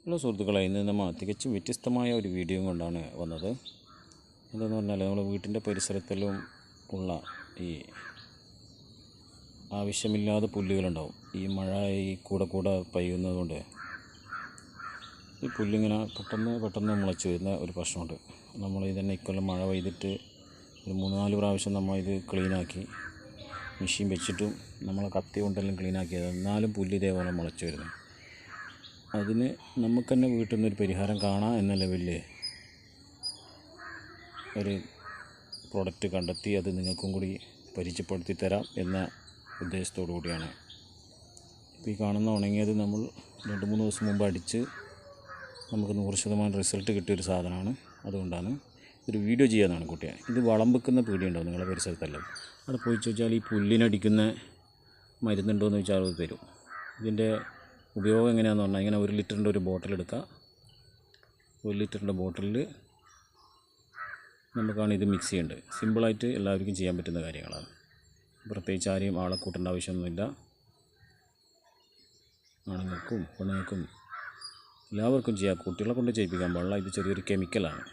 Hello സുഹൃത്തുക്കളെ, ഇന്ന് നമ്മൾ തികച്ചും വ്യത്യസ്തമായ ഒരു വീഡിയോ കൊണ്ടാണ് വന്നത്. എന്താണെന്ന് പറഞ്ഞാൽ നമ്മുടെ വീട്ടിൻ്റെ പരിസരത്തെല്ലാം ഉള്ള ഈ ആവശ്യമില്ലാത്ത പുല്ലുകളുണ്ടാവും. ഈ മഴ ഈ കൂടെ പെയ്യുന്നതുകൊണ്ട് ഈ പുല്ലിങ്ങനെ പെട്ടെന്ന് മുളച്ച് വരുന്ന ഒരു പ്രശ്നമുണ്ട്. നമ്മൾ ഇതന്നെ ഇക്കൊല്ലം മഴ പെയ്തിട്ട് ഒരു 3-4 പ്രാവശ്യം നമ്മൾ ഇത് ക്ലീനാക്കി മെഷീൻ വെച്ചിട്ടും നമ്മളെ കത്തി കൊണ്ടെല്ലാം ക്ലീനാക്കിയത്, എന്നാലും പുല്ല് ഇതേപോലെ മുളച്ച് വരുന്നു. അതിന് നമുക്ക് തന്നെ വീട്ടിൽ നിന്നൊരു പരിഹാരം കാണാം എന്ന ലെവലിൽ ഒരു പ്രോഡക്റ്റ് കണ്ടെത്തി അത് നിങ്ങൾക്കും കൂടി പരിചയപ്പെടുത്തി തരാം എന്ന ഉദ്ദേശത്തോടു കൂടിയാണ്. ഇപ്പോൾ ഈ കാണുന്ന ഉണങ്ങിയത് നമ്മൾ 2-3 ദിവസം മുമ്പ് അടിച്ച് നമുക്ക് 100% റിസൾട്ട് കിട്ടിയൊരു സാധനമാണ്. അതുകൊണ്ടാണ് ഒരു വീഡിയോ ചെയ്യാമെന്നാണ് കുട്ടിയെ. ഇത് വളം വെക്കുന്ന പീടിയുണ്ടാവും നിങ്ങളുടെ പരിസരത്തെല്ലാം. അവിടെ പോയി ചോദിച്ചാൽ ഈ പുല്ലിനടിക്കുന്ന മരുന്നുണ്ടോ എന്ന് ചോദിച്ചാൽ അത് തരും. ഇതിൻ്റെ ഉപയോഗം എങ്ങനെയാണെന്ന് പറഞ്ഞാൽ, ഇങ്ങനെ 1 ലിറ്ററിൻ്റെ ഒരു ബോട്ടിൽ എടുക്കുക. 1 ലിറ്ററിൻ്റെ ബോട്ടിലിൽ നമുക്കാണ് ഇത് മിക്സ് ചെയ്യേണ്ടത്. സിമ്പിളായിട്ട് എല്ലാവർക്കും ചെയ്യാൻ പറ്റുന്ന കാര്യങ്ങളാണ്. പ്രത്യേകിച്ച് ആരെയും ആളെ കൂട്ടേണ്ട ആവശ്യമൊന്നുമില്ല. ആണുങ്ങൾക്കും പെണ്ണുങ്ങൾക്കും എല്ലാവർക്കും ചെയ്യാം. കുട്ടികളെ കൊണ്ട് ചെയ്യിപ്പിക്കാൻ പാടില്ല. ഇത് ചെറിയൊരു കെമിക്കലാണ്.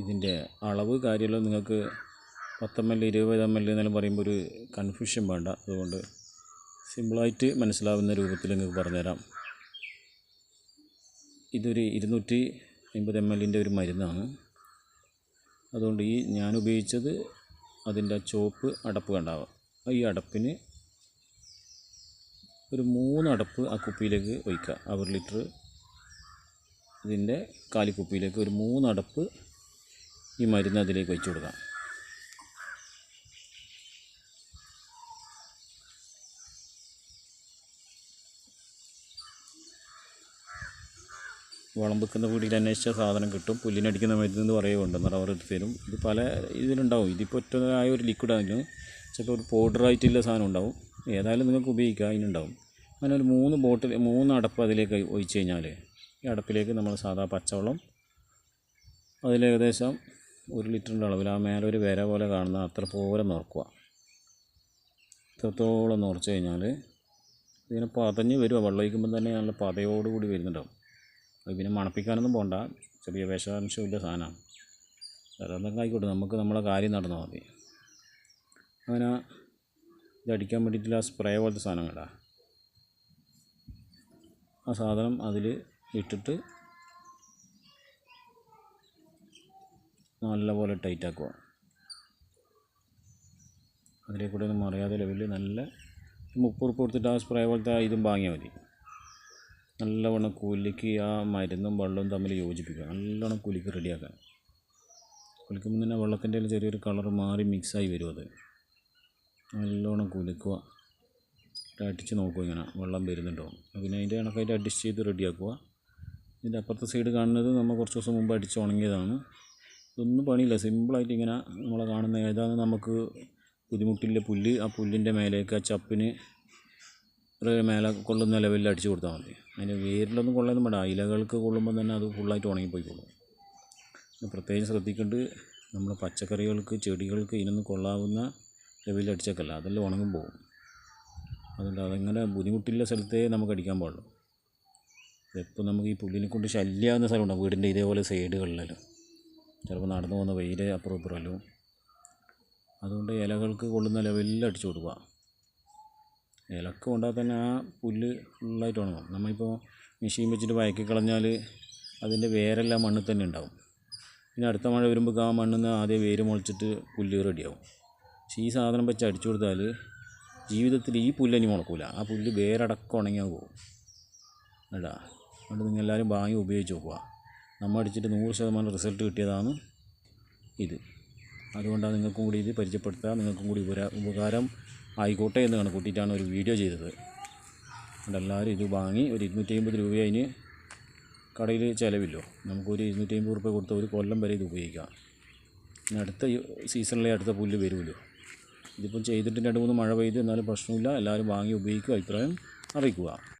ഇതിൻ്റെ അളവ് കാര്യമെല്ലാം നിങ്ങൾക്ക് 10 ml 20 ml എന്നെല്ലാം പറയുമ്പോൾ ഒരു കൺഫ്യൂഷൻ വേണ്ട. അതുകൊണ്ട് സിമ്പിളായിട്ട് മനസ്സിലാവുന്ന രൂപത്തിൽ നിങ്ങൾക്ക് പറഞ്ഞുതരാം. ഇതൊരു 250 ml ഒരു മരുന്നാണ്. അതുകൊണ്ട് ഞാൻ ഉപയോഗിച്ചത് അതിൻ്റെ ചുവപ്പ് അടപ്പ് കണ്ടാവുക. ഈ അടപ്പിന് ഒരു 3 അടപ്പ് ആ കുപ്പിയിലേക്ക് ഒഴിക്കുക. 1 ലിറ്റർ ഇതിൻ്റെ കാലിക്കുപ്പിയിലേക്ക് ഒരു 3 അടപ്പ് ഈ മരുന്ന് അതിലേക്ക് ഒഴിച്ചു കൊടുക്കാം. വളം വെക്കുന്ന വീട്ടിൽ അന്വേഷിച്ച സാധനം കിട്ടും. പുല്ലിനടിക്കുന്ന മരുന്ന് പറയുന്നുണ്ട്, അവർ എടുത്ത് തരും. ഇത് പല ഇതിലുണ്ടാവും. ഇതിപ്പോൾ ഒറ്റയായ ഒരു ലിക്വിഡാണ്. ചിലപ്പോൾ ഒരു പൗഡറായിട്ടുള്ള സാധനം ഉണ്ടാവും. ഏതായാലും നിങ്ങൾക്ക് ഉപയോഗിക്കുക, അതിനുണ്ടാവും. അങ്ങനെ ഒരു 3 അടപ്പ് അതിലേക്ക് ഒഴിച്ച് കഴിഞ്ഞാൽ ഈ അടപ്പിലേക്ക് നമ്മൾ സാധാ പച്ചവെള്ളം അതിലേകദേശം 1 ലിറ്ററിൻ്റെ അളവിൽ ആ മേലെ ഒരു വര പോലെ കാണുന്ന അത്ര പോലെ നിറക്കുക. ഇത്രത്തോളം നിറച്ച് കഴിഞ്ഞാൽ ഇതിനെ പതഞ്ഞ് വരിക. വെള്ളം ഒഴിക്കുമ്പോൾ തന്നെ നല്ല പതയോടുകൂടി വരുന്നുണ്ടാവും. അത് പിന്നെ മണപ്പിക്കാനൊന്നും പോകണ്ട. ചെറിയ വിഷാംശമില്ല സാധനമാണ്. വേറെ എന്തെങ്കിലും ആയിക്കോട്ടെ, നമുക്ക് നമ്മളെ കാര്യം നടന്നാൽ മതി. അങ്ങനെ ഇതടിക്കാൻ വേണ്ടിയിട്ടുള്ള ആ സ്പ്രേ പോലത്തെ സാധനം കണ്ട, ആ സാധനം അതിൽ ഇട്ടിട്ട് നല്ലപോലെ ടൈറ്റാക്കുക. അതിലേക്കൂടെ ഒന്നും മറിയാതെ ലെവലിൽ നല്ല 30 ഉറുപ്പിക കൊടുത്തിട്ട് ആ സ്പ്രേ പോലത്തെ ഇതും വാങ്ങിയാൽ മതി. നല്ലവണ്ണം കുലുക്കി ആ മരുന്നും വെള്ളവും തമ്മിൽ യോജിപ്പിക്കുക. നല്ലവണ്ണം കുലുക്കി റെഡിയാക്കുക. കുലിക്കുമ്പോൾ തന്നെ വെള്ളത്തിൻ്റെ ചെറിയൊരു കളർ മാറി മിക്സായി വരും. അത് നല്ലവണ്ണം കുലുക്കുക. അടിച്ച് നോക്കുക ഇങ്ങനെ വെള്ളം വരുന്നുണ്ടോ. പിന്നെ അതിൻ്റെ കണക്കായിട്ട് അഡ്ജസ്റ്റ് ചെയ്ത് റെഡിയാക്കുക. ഇതിൻ്റെ അപ്പുറത്തെ സൈഡ് കാണുന്നത് നമ്മൾ കുറച്ച് ദിവസം മുമ്പ് അടിച്ച് ഉണങ്ങിയതാണ്. ഇതൊന്നും പണിയില്ല. സിമ്പിളായിട്ട് ഇങ്ങനെ നമ്മളെ കാണുന്ന ഏതാണ് നമുക്ക് ബുദ്ധിമുട്ടില്ല പുല്ല്, ആ പുല്ലിൻ്റെ മേലേക്ക് ആ ചപ്പിന് മേലെ കൊള്ളുന്ന ലെവലിൽ അടിച്ചു കൊടുത്താൽ മതി. അതിന് വേരിലൊന്നും കൊള്ളാനും വേണ്ട. ഇലകൾക്ക് കൊള്ളുമ്പോൾ തന്നെ അത് ഫുള്ളായിട്ട് ഉണങ്ങിപ്പോയിക്കോളും. പ്രത്യേകം ശ്രദ്ധിക്കേണ്ടത്, നമ്മൾ പച്ചക്കറികൾക്ക് ചെടികൾക്ക് ഇതിനൊന്നും കൊള്ളാവുന്ന ലെവലിൽ അടിച്ചേക്കല്ല, അതെല്ലാം ഉണങ്ങും പോകും. അതുകൊണ്ട് അതങ്ങനെ ബുദ്ധിമുട്ടില്ല സ്ഥലത്തേ നമുക്ക് അടിക്കാൻ പാടുള്ളൂ. എപ്പോൾ നമുക്ക് ഈ പുല്ലിനെ കൊണ്ട് ശല്യമാകുന്ന സ്ഥലമുണ്ടാകും വീടിൻ്റെ ഇതേപോലെ സൈഡുകളിലെല്ലാം. ചിലപ്പോൾ നടന്നു പോകുന്ന വെയിൽ അപ്പുറം ഇപ്പുറമല്ലോ. അതുകൊണ്ട് ഇലകൾക്ക് കൊള്ളുന്ന ലെവലിൽ അടിച്ചു കൊടുക്കുക. ഇലക്ക് കൊണ്ടാൽ തന്നെ ആ പുല്ല് ഫുള്ളായിട്ട് ഉണങ്ങും. നമ്മളിപ്പോൾ മെഷീൻ വെച്ചിട്ട് വയക്കി കളഞ്ഞാൽ അതിൻ്റെ വേരെല്ലാം മണ്ണിൽ തന്നെ ഉണ്ടാവും. പിന്നെ അടുത്ത മഴ വരുമ്പോൾ ആ മണ്ണിൽ നിന്ന് ആദ്യം വേര് മുളച്ചിട്ട് പുല്ല് റെഡിയാവും. പക്ഷേ ഈ സാധനം വെച്ച് അടിച്ചു കൊടുത്താൽ ജീവിതത്തിൽ ഈ പുല്ലിനി മുളക്കില്ല. ആ പുല്ല് വേരടക്കം ഉണങ്ങിയാൽ പോകും. അല്ല, അതുകൊണ്ട് നിങ്ങൾ എല്ലാവരും വാങ്ങി ഉപയോഗിച്ച് നോക്കുക. നമ്മൾ അടിച്ചിട്ട് 100% റിസൾട്ട് കിട്ടിയതാണ് ഇത്. അതുകൊണ്ടാണ് നിങ്ങൾക്കും കൂടി ഇത് പരിചയപ്പെടുത്തുക. നിങ്ങൾക്കും കൂടി ഉപകാരം ആയിക്കോട്ടെ എന്ന് കൂട്ടിയിട്ടാണ് ഒരു വീഡിയോ ചെയ്തത്. അതുകൊണ്ട് എല്ലാവരും ഇത് വാങ്ങി ഒരു 250 രൂപ അതിന് കടയിൽ ചിലവില്ലോ. നമുക്കൊരു 250 രൂപ കൊടുത്ത ഒരു കൊല്ലം വരെ ഇത് ഉപയോഗിക്കാം. പിന്നെ അടുത്ത സീസണിലെ അടുത്ത പുല്ല് വരുമല്ലോ. ഇതിപ്പം ചെയ്തിട്ട് 2-3 മഴ പെയ്ത്, എന്നാലും പ്രശ്നമില്ല. എല്ലാവരും വാങ്ങി ഉപയോഗിക്കുക, അഭിപ്രായം അറിയിക്കുക.